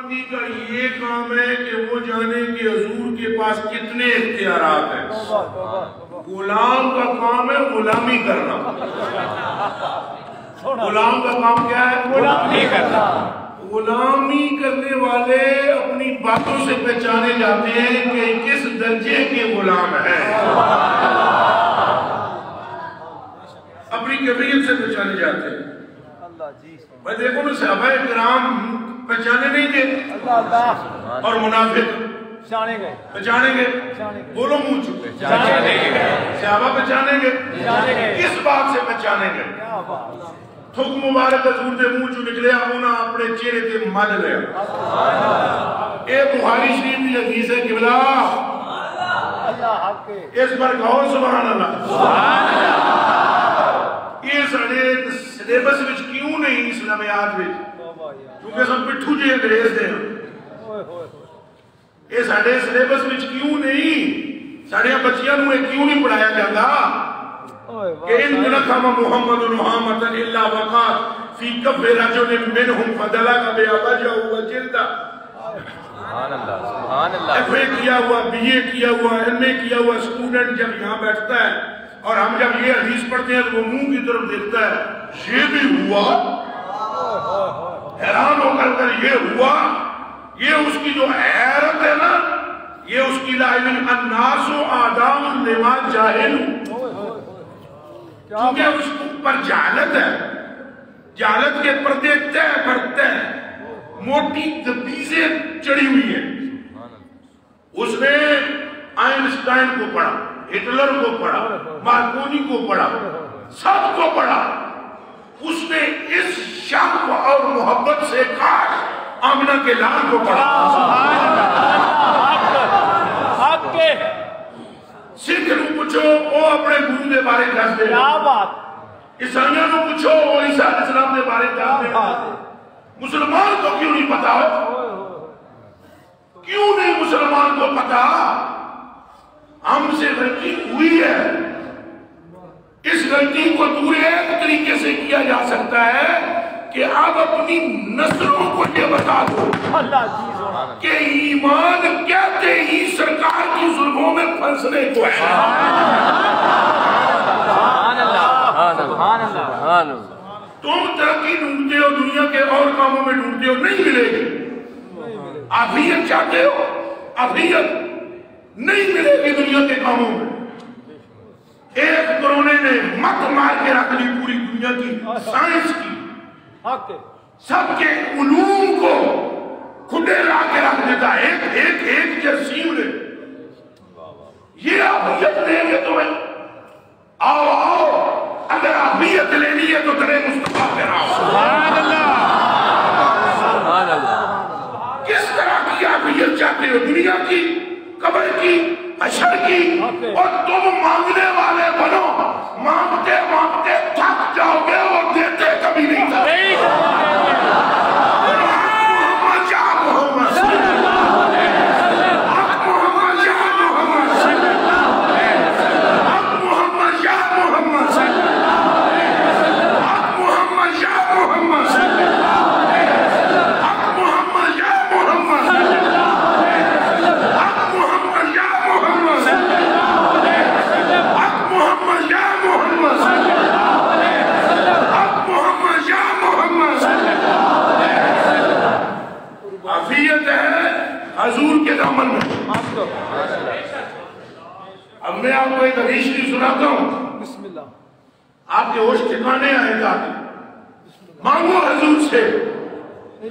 مفتی کا یہ کام ہے کہ وہ جانے کہ حضور کے پاس کتنے اختیارات ہیں. غلام کا کام ہے غلامی کرنا. غلام کا کام کیا ہے؟ غلامی کرنا. غلامی کرنے والے اپنی باتوں سے پہچانے جاتے ہیں کہ کس درجے کے غلام ہیں. اپنی کیفیت سے پہچانے جاتے ہیں. میں دیکھو نا صحابہ کرام پہچانے نہیں گے اور منافق پہچانے گے. بولو منہ چکے صحابہ پہچانے گے. کس بات سے پہچانے گے؟ تھک مبارک حضور دے منہ چو نکلیا ہونا اپنے چہرے تے مل لیا. اے بخاری شریف کی حدیث ہے قبلہ اس پر کہو سبحان اللہ. یہ سارے سلیبس وچ کیوں نہیں اسلامیات وچ؟ کیونکہ سب پٹھو جی انگریز دے ہیں. یہ سارے سلیبس وچ کیوں نہیں؟ سارے بچیاں نو کیوں نہیں پڑھایا جاتا کہ ان نقم محمد نحامتا الا وقات فی کف رجل منہم فدلک بیابجہ وجلدہ. ایف اے کیا ہوا بی اے کیا ہوا ایم اے کیا ہوا اسٹوڈنٹ جب یہاں بیٹھتا ہے اور ہم جب یہ حدیث پڑھتے ہیں تو وہ منہ کی طرف دیکھتا ہے یہ بھی ہوا. حیران ہو کر یہ ہوا. یہ اس کی جو حیرت ہے نا یہ اس کی لائن الناس و آدام لما جاہل. کیونکہ اس پر جہالت ہے. جہالت کے پردے تہ کرتے ہیں. موٹی دبیزیں چڑھی ہوئی ہیں. اس نے آئنسٹائن کو پڑھا, ہٹلر کو پڑھا, مارکونی کو پڑھا, سب کو پڑھا. اس نے اس شوق اور محبت سے کاش آمنہ کے لال کو پڑھا. سکھ نو پوچھو وہ اپنے گرو دے بارے دس دے. عیسائیوں نو پوچھو وہ عیسیٰ علیہ السلام دے بارے دس دے. مسلمان کو کیوں نہیں پتا؟ کیوں نہیں مسلمان کو پتا؟ ہم سے غلطی ہوئی ہے. اس غلطی کو دور ایک طریقے سے کیا جا سکتا ہے کہ آپ اپنی نسلوں کو یہ بتا دو کہ ایمان کہتے ہی سرکار کی ظلموں میں پھنسنے کو ہے. تم ترقی ڈھونڈتے ہو دنیا کے اور کاموں میں ڈھونڈتے ہو, نہیں ملے گی. عافیت چاہتے ہو, عافیت نہیں ملے گی دنیا کے کاموں میں. ایک کرونے نے مت مار کے رکھ لی پوری دنیا کی سائنس کی. سب کے علوم کو کھڈے لا کے رکھ دیتا ایک جرسیم نے. یہ عافیت لیں گے تمہیں. آؤ اگر عافیت لینی ہے تو ترے مصطفیٰ پہ راؤ. سبحان اللہ. کس طرح کی عافیت چاہتے ہو؟ دنیا کی, قبر کی, حشر کی. اور تم مانگنے والے بنو, مانگتے مانگتے تھک جاؤ گے اور دیتے کبھی نہیں تھا. حضور کے دامن میں. اب میں آپ کو ایک حدیث شریف سناتا ہوں, آپ کے ہوش ٹھکانے آئے گا. مانگو حضور سے.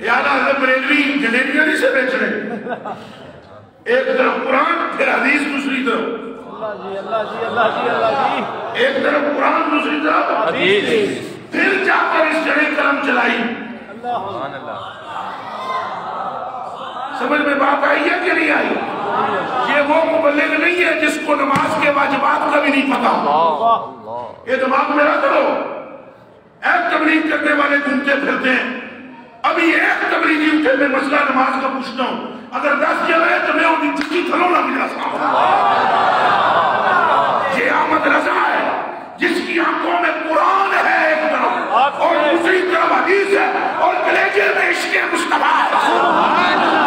یاد حضرت بریلوی جلیبیاں نہیں سے بیچ رہے. ایک طرف قرآن پھر حدیث دوسری طرف. ایک طرف قرآن دوسری طرف حدیث. پھر جا کر اس جڑے قلم چلائی. سمجھ میں بات آئی ہے کہ نہیں آئی؟ یہ وہ مبلغ نہیں ہے جس کو نماز کے واجبات کا بھی نہیں پتا. یہ دماغ میرا کرو. ایک تبلیغ کرنے والے گھومتے پھرتے ہیں. ابھی ایک تبلیغی اٹھے میں مسئلہ نماز کا پوچھتا ہوں, اگر 10 جگہ ہے تو میں انہیں چھٹی تھلوں نہ ملا سکتا. یہ احمد رضا ہے جس کی آنکھوں میں قرآن ہے ایک طرف اور دوسری طرف حدیث ہے اور کلیجے میں عشق مصطفیٰ ہے.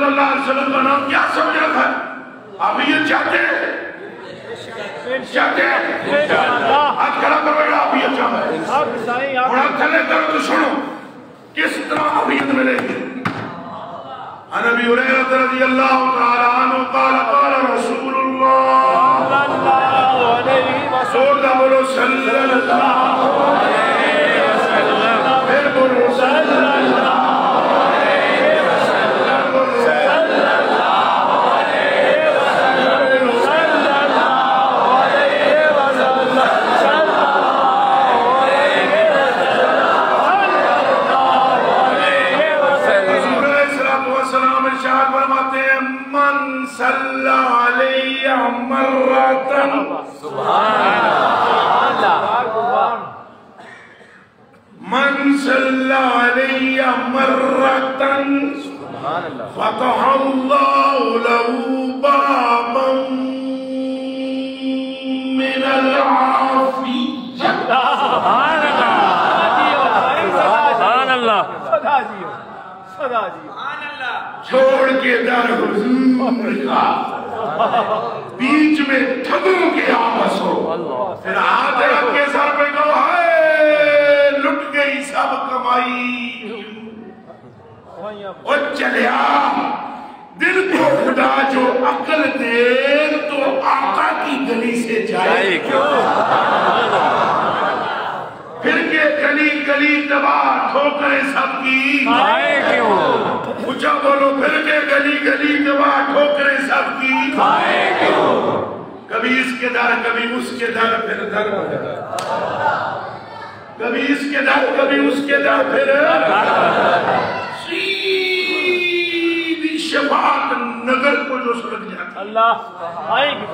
اللہ علیہ وسلم کا نام کیا سمجھ رکھا ہے؟ آپ یہ چاہتے ہیں ہاتھ کھڑا کرو گا آپ یہ چاہتے ہیں اور آپ چلے کرو تو سنو کس طرح عبیت ملے گی. عن ابی ہریرہ رضی اللہ تعالی عنہ قال قال رسول اللہ سوڑا بولو صلی اللہ علیہ وسلم پھر بولو صلی اللہ صلی علیہ مرتن من صلی علیہ مرتن فتح اللہ له بابا من العافیہ. سبحان اللہ. چھوڑ کے در حضور کا بیچ میں ٹھگوں کے آپس ہو پھر ہاتھ رکھ کے سر پہ کہو ہائے لٹ گئی سب کمائی اور چلیا دل کو خدا جو عقل دے تو آقا کی گلی سے جائے کیوں پھر کے گلی گلی تباہ ٹھوکریں سب کی کھائے کیوں اچھا بولو پھر کے گلی گلی تباہ ٹھوکریں سب کی کھائے کیوں کبھی اس کے در کبھی اس کے در پھر در کبھی اس کے در کبھی اس کے در پھر سیدھی شفاعت نگر کو جو سڑک جاتی اللہ آئے گی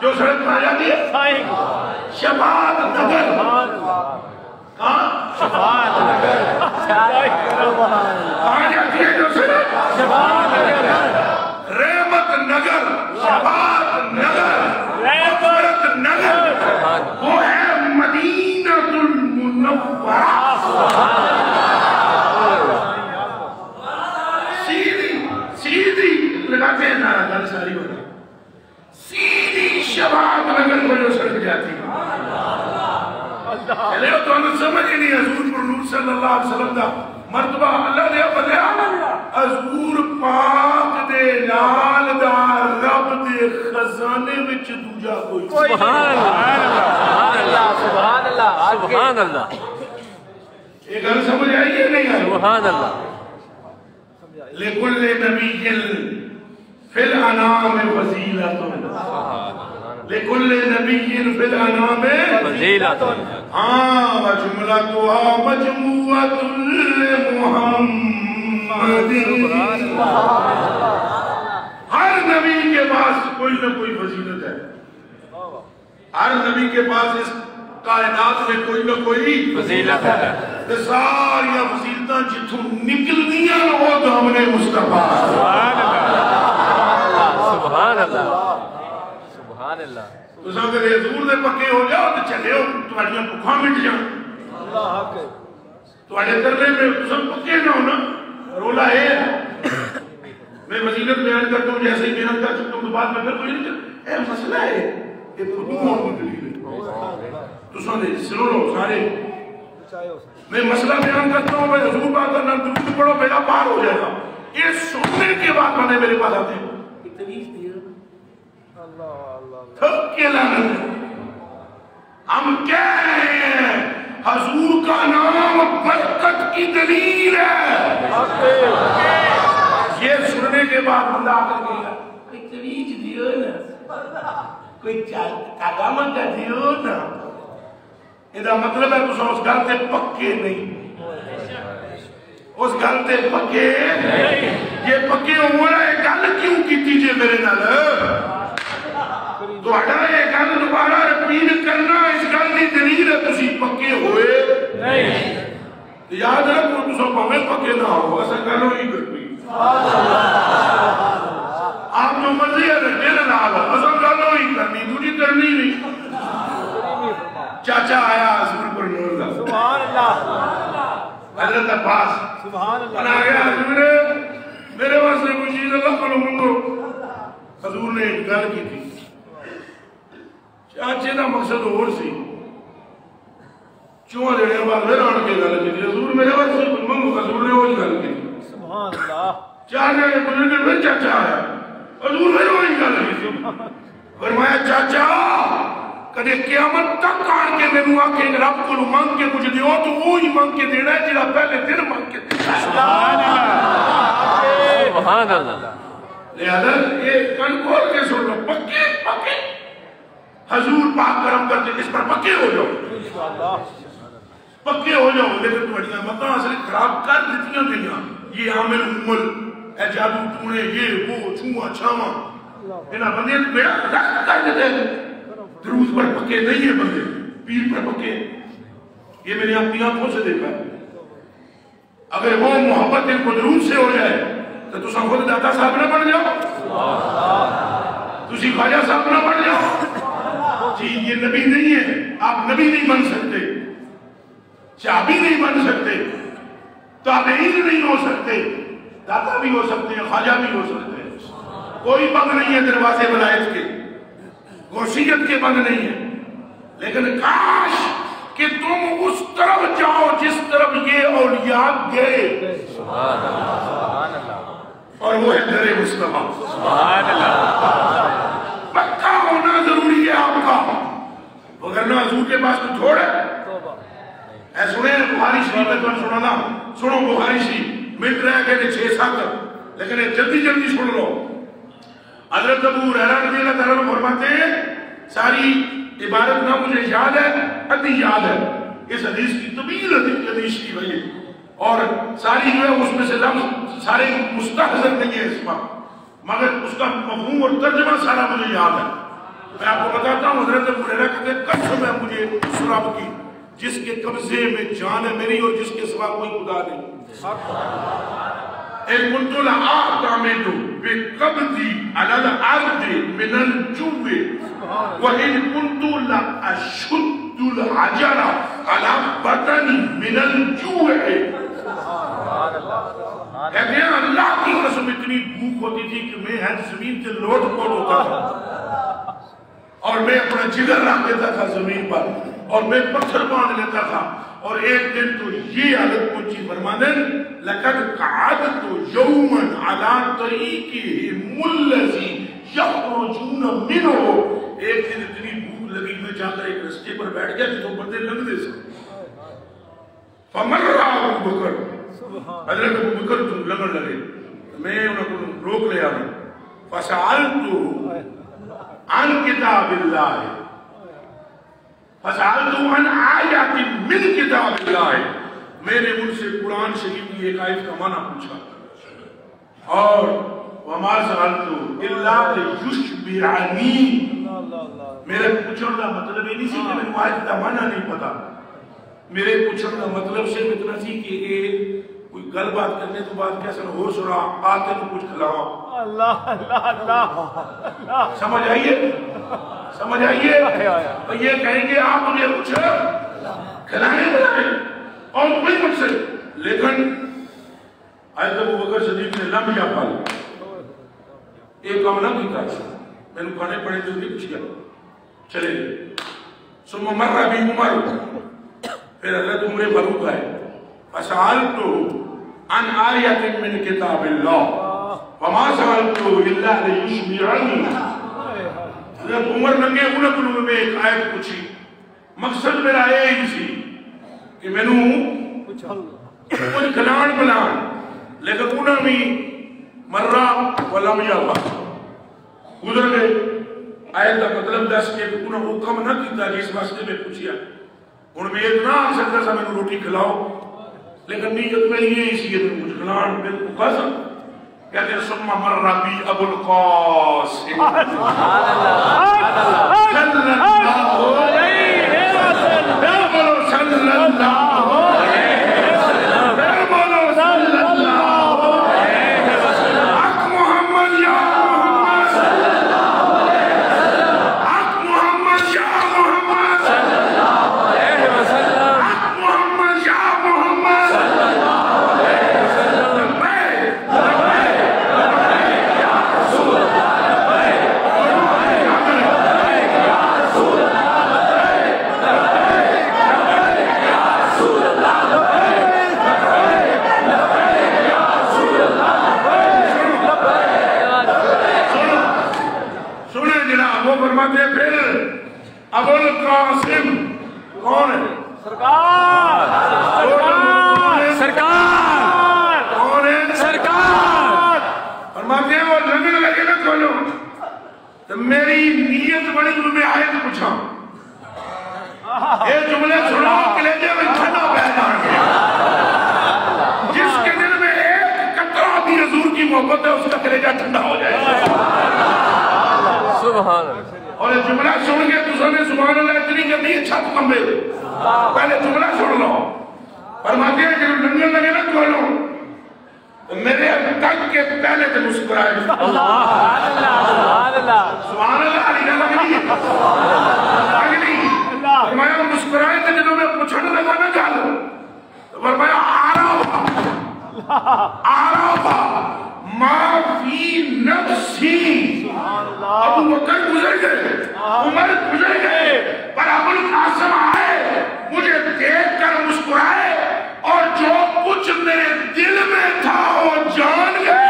جو سڑک پہ جاتی ہے شفاعت نگر شفاعت نگر کہاں جاتی ہے جو سڑک شفاعت نگر رحمت نگر شفاعت نگر مغفرت نگر وہ ہے مدینہ المنورہ. سیدھی لگاتے ہیں نارا گل ساری ہوتا سیدھی شفاعت نگر کو جو سڑک جاتی ہے چلے ہو تو انہوں سمجھ ہی نہیں حضور پر نور صلی اللہ علیہ وسلم دا مرتبہ اللہ دے بدیا حضور پاک دے نال دا رب دے خزانے وچ دوجا کوئی سبحان اللہ سبحان اللہ سبحان اللہ. ایک گل سمجھ آئی ہے نہیں آئی سبحان اللہ. لِكُلِّ نَبِيٍّ فِي الْأَنَامِ فَضِيلَةٌ لِكُلِّ نَبِيٍّ فِي الْأَنَامِ فَضِيلَةٌ وَجُمْلَتُهَا مَجْمُوعَةٌ لِمُحَمَّدٍ. ہر نبی کے پاس کوئی نہ کوئی فضیلت ہے ہر نبی کے پاس اس کائنات میں کوئی نہ کوئی فضیلت ہے ساری فضیلتاں جتوں نکل دیا وہ دامن مصطفیٰ. سبحان اللہ سبحان اللہ. تو سب اگر حضور دے پکے ہو جاؤ تو چلے ہو تمہاریاں بکھاں مٹ جاؤ تو آڑے کرنے میں تو سب پکے نہ ہونا رولا ہے. میں فضیلت بیان کرتا ہوں جیسے ہی بیان کر سکتا ہوں تو بعد میں پھر کوئی نہیں کرتا اے مسئلہ ہے یہ خودوں اور مدلیل ہے تو سنے سنو لو سارے میں مسئلہ بیان کرتا ہوں میں حضور بات کرنا درود پڑھو میرا پار ہو جائے گا یہ سننے کے بعد میں میرے پاس آتے ہیں تھک کے لانا ہم کہہ رہے ہیں حضور کا نام برکت کی دلیل ہے یہ سننے کے بعد بندہ آکر گیا کوئی تویج دیو نا کوئی کاغامت کا دیو نا یہ مطلب ہے تو اس گھر تے پکے نہیں اس گھر تے پکے یہ پکے ہوئے ہے گل کیوں کی تیجے میرے نال تو اگر یہ گل دوبارہ رپیٹ کرنا اس گل کی دلیل ہے تسی پکے ہوئے یاد رکھو تو سب ہمیں پکے نہ ہو ایسا گلوں ہی کرنی آپ جو مرضی ہے میرے نال ایسا گلوں ہی کرنی دوری کرنی نہیں. چاچا آیا حضور پر نور دا سبحان اللہ حضرت عباس سبحان اللہ بنا گیا حضور میرے واسطے کوئی چیز اللہ کو منگو. حضور نے ایک گل کی تھی. چاچے کا مقصد اور سی. چواں دینے بعد پھر آن کے گل کی تھی. حضور میرے واسطے کوئی منگو. حضور نے وہی گل کی تھی. سبحان اللہ. 4 جنے گزر کے پھر چاچا آیا. حضور پھر وہی گل کی تھی. فرمایا چاچا کدے قیامت تک آن کے میں آ کے رب کو منگ کے کچھ دیو تو وہی منگ کے دینا ہے جڑا پہلے دن منگ کے دینا. سبحان اللہ. سبحان اللہ. لہذا یہ کن کھول کے سن لو. پکے پکے حضور پاک کرم کرتے اس پر پکے ہو جاؤ. پکے ہو جاؤ. لیکن تمہاریاں مطلب اصل خراب کر دیتی ہیں. یہ عامل امول اے جادو ٹونے یہ وہ چھواں چھاواں انہاں بندے بیڑا رکھ کر دیتے ہیں. دروز پر پکے نہیں ہے بندے. پیر پر پکے. یہ میں نے اپنی آنکھوں سے دیکھا. اگر وہ محبت ان کو دروز سے ہو جائے تو تساں خود داتا صاحب نہ بن جاؤ. تسی خواجہ صاحب نہ بن جاؤ. جی یہ نبی نہیں ہے. آپ نبی نہیں بن سکتے. چابی نہیں بن سکتے. تابعین نہیں ہو سکتے. داتا بھی ہو سکتے ہیں. خواجہ بھی ہو سکتے ہیں. کوئی بند نہیں ہے دروازے ولایت کے. غوثیت کے بند نہیں ہے. لیکن کاش کہ تم اس طرف جاؤ جس طرف یہ اولیاء گئے. اور وہ ہے در مصطفیٰ. پکا ہونا ضروری ہے آپ کا. وگرنہ حضور کے پاس تو تھوڑا ہے. اے سنیں بخاری شریف میں تو سنانا. سنو بخاری شریف منٹ رہ گئے 6-7 لیکن جلدی جلدی سن لو. حضرت ابو ہریرہ رضی اللہ تعالیٰ عنہ فرماتے ہیں ساری عبارت نہ مجھے یاد ہے ادھی یاد ہے. اس حدیث کی طویل حدیث کی وجہ اور ساری جو ہے اس میں سے لفظ سارے مستحضر نہیں ہے اس وقت مگر اس کا مفہوم اور ترجمہ سارا مجھے یاد ہے. میں آپ کو بتاتا ہوں. حضرت ابو ہریرہ کہتے ہیں قسم ہے مجھے اس رب کی جس کے قبضے میں جان ہے میری اور جس کے سوا کوئی خدا نہیں. اے کنت لآتمد بقبضی علی الارض من الجوع وَإِن كُنْتُ لَأَشُدُّ الْعَجَرَ عَلَى بَطَنِ مِنَ الْجُوعِ. کہتے ہیں اللہ کی قسم اتنی بھوک ہوتی تھی کہ میں ہر زمین سے لوٹ پوٹ ہوتا تھا اور میں اپنا جگر رکھ دیتا تھا زمین پر اور میں پتھر باندھ لیتا تھا. اور ایک دن تو یہ حالت پہنچی فرماندن لَقَدْ قَعَدْتُ يَوْمًا عَلَى طَرِيقِهِمُ الَّذِي يَخْرُجُونَ مِنْهُ. ایک دن اتنی بھوک لگی میں جا کر ایک رستے پر بیٹھ گیا جتوں بندے لگ دے سکتے. فَمَرَّ ابو بکر. حضرت ابو بکر تم لگن لگے میں انہوں کو روک لے آنا. فَسَعَلْتُ عَنْ كِتَابِ اللَّهِ فَسَعَلْتُ عَنْ آیَاتٍ مِنْ كِتَابِ اللَّهِ. میں نے ان سے قرآن شریف کی ایک آیت کا معنی پوچھا اور وَمَا سَأَلْتُ إِلَّا لِيُشْبِعَنِي. میرے پوچھنے کا مطلب یہ نہیں سی کہ میں آیت کا معنی نہیں پتا. میرے پوچھنے کا مطلب صرف اتنا سی کہ کوئی گل بات کرنے تو بعد کیسا ہو سنا آتے تو کچھ کھلاؤ. اللہ اللہ اللہ. سمجھ آئیے سمجھ آئیے. اور یہ کہیں گے آپ مجھے کچھ کھلائیں بلائیں اور کوئی مجھ سے. لیکن حضرت ابو بکر صدیق نے لمبیا پال ایک کام نہ کیتا میں نے کھانے پڑے تو نہیں پوچھ گیا چلے گئے. ثم مر بی عمر. پھر حضرت عمر فاروق آئے. فسألت عن آیت من کتاب اللہ وما سألت الا لیشبعنی. حضرت عمر ننگے انہوں میں ایک آیت پوچھی. مقصد میرا یہ سی کہ میں نے کچھ کھلان بلان لیکن انہوں بھی مرہ ولم یابا گزر گئے. آیت کا مطلب دس کے انہوں نے حکم نہ کیتا جس واسطے میں پوچھیا. انہوں میں اتنا آ سکتا سا میں نے روٹی کھلاؤ لیکن نیت میں یہ اسی کہ مجھ کھلان بالکل قسم. کہتے ہیں ثم مر بی ابو القاسم صلی اللہ علیہ وسلم. کولوں تو میری نیت بڑی میں آیت پوچھا یہ جملے سنو کلیجے میں ٹھنڈا بہ جائیں گے جس کے دل میں ایک قطرہ بھی حضور کی محبت ہے اس کا کلیجہ ٹھنڈا ہو جائے سبحان اللہ اور یہ جملہ سن کے دوسرے نے سبحان اللہ اتنی کرنی ہے چھت کمبے پہلے جملہ سن لو فرماتے ہیں کہ دنیا لگے نہ کھولو میرے تک کے پہلے سے مسکرائے سبحان اللہ سبحان اللہ علی گلہ نہیں اگلی فرمایا مسکرائے تھے جنہوں میں پوچھنے لگا نہ جالو فرمایا آرابا ما فی نفسی ابو بکر گزر گئے عمر گزر گئے پر ابو القاسم آئے مجھے دیکھ کر مسکرائے اور جو کچھ میرے دل میں تھا وہ جان گئے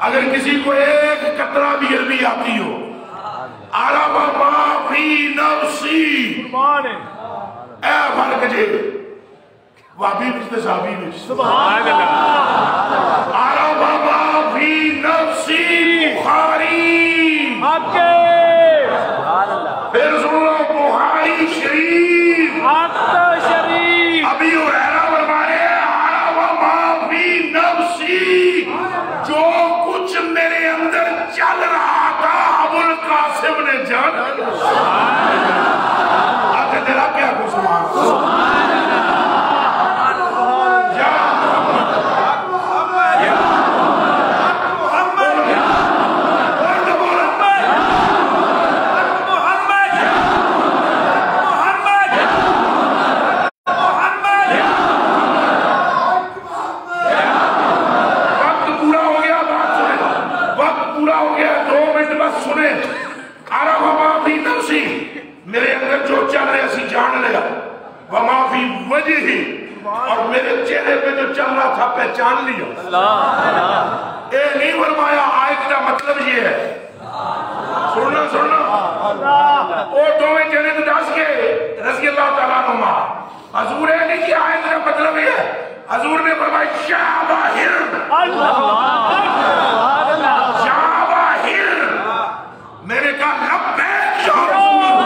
اگر کسی کو ایک قطرہ بھی عربی آتی ہو عربہ ما فی نفسی اے فرق جے وابی بچتے صحابی بچتے سبحان اللہ عربہ ما فی نفسی بخاری آپ کے پھر سن لو بخاری شریف آپ شریف ابھی ہریرہ فرمائے عربہ ما فی نفسی جو کچھ میرے اندر چل رہا تھا ابو القاسم نے جانا آگے تیرا کیا کو سبحان میرے اندر جو چل رہے اسی جان لیا وما فی وجہ ہی اور میرے چہرے پہ جو چل رہا تھا پہچان لیا اے نہیں فرمایا آیت کا مطلب یہ ہے سننا اور دوویں چہرے تو دس کے رضی اللہ تعالیٰ نما حضور ہے نہیں کہ آیت کا مطلب یہ ہے حضور نے فرمایا شابہر شابہر میرے کہا لبیک یا رسول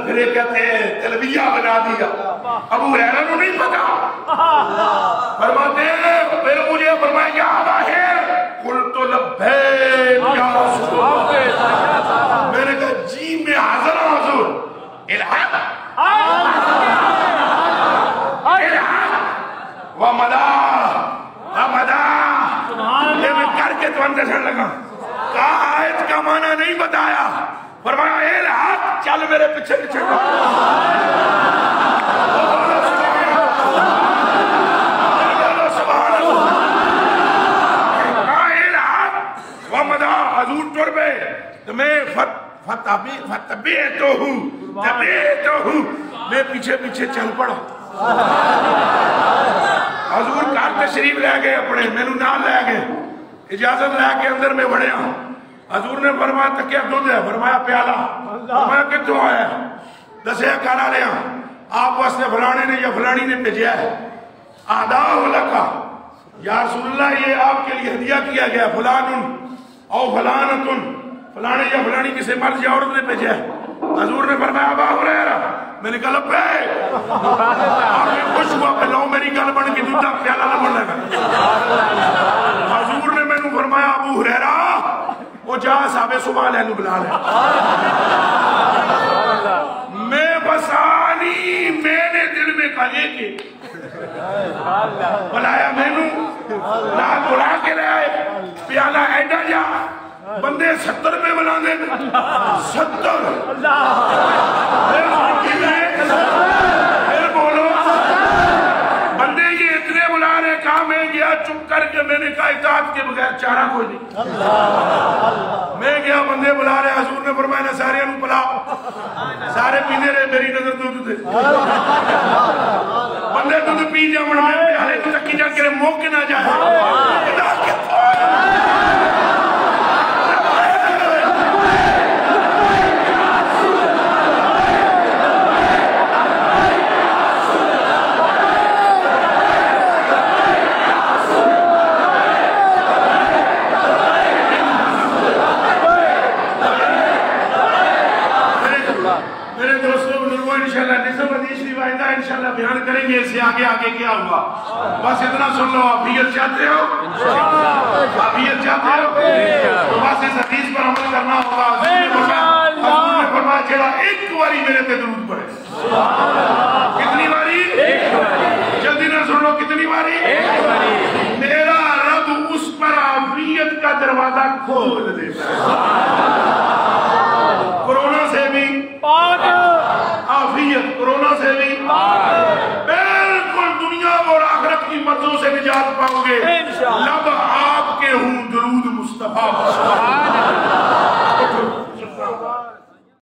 پھرے کہتے ہیں تلبیہ بنا دیا ابو ہریرہ کو نہیں پتا فرماتے ہیں پھر مجھے فرمایا یا باہر قلت لبیک یا رسول اللہ میں نے کہا جی میں حاضر ہوں حضور الحق الحق ومدا ومدا یہ میں کر کے تو اندر لگا کہا آیت کا معنی نہیں بتایا فرمایا اے الحق چل میرے پیچھے پیچھے حضور ٹر پہ تو میں فتبیتو ہوں میں پیچھے پیچھے چل پڑا حضور کار تشریف لے گئے اپنے میں نہ لے گئے اجازت لے کے اندر میں بڑھیا حضور نے فرمایا تکیا دودھ ہے، فرمایا پیالہ، فرمایا کتوں آیا ہے؟ دسیا کارا لیا آپ واسطے فلانے نے یا فلانی نے بھیجا ہے، اہداہ لکا یا رسول اللہ یہ آپ کے لیے ہدیہ کیا گیا فلان او فلانتن، فلانے یا فلانی کسی مرد یا عورت نے بھیجا ہے۔ حضور نے فرمایا ابا ہریرہ، میں نے کہا لبیک، آپ نے خوش ہوا کہ لو میری گل بن کے دودھا پیالہ نہ بن لگا۔ حضور نے میں نے فرمایا ابو ہریرہ وہ جا صحابہ صبح لے لو بلا لے، میں بسانی میں نے دل میں کہا یہ کہ بلایا میں نے لا بلا کے لے آئے پیالہ ایڈا جا بندے 70 میں بنا دیں 70 پھر بولو بندے یہ اتنے بلا رہے کہا میں گیا چپ کر کے میں نے کہا اطاعت کے بغیر چارہ کوئی نہیں، میں گیا بندے بلا رہے حضور نے فرمایا سارے انہوں پلاؤ، سارے پینے رہے میری نظر دودھ تھے، بندے دودھ پی جا مڑ میں پیالے تو تکی جا کے موقع نہ جائے۔ انشاءاللہ بیان کریں گے اس سے آگے آگے کیا ہوا، بس اتنا سن لو عافیت چاہتے ہو، عافیت چاہتے ہو، بس اس حدیث پر عمل کرنا ہوگا۔ حضور نے فرمایا جڑا ایک واری میرے تے درود پڑھے، کتنی واری؟ ایک واری، جلدی نہ سن لو کتنی واری؟ ایک واری، میرا رب اس پر عافیت کا دروازہ کھول دیتا ہے، کورونا سے بھی پاک عافیت، کورونا سے بھی بالکل دنیا اور آخرت کی مرضوں سے نجات پاؤ گے، لب آپ کے ہوں درود مصطفیٰ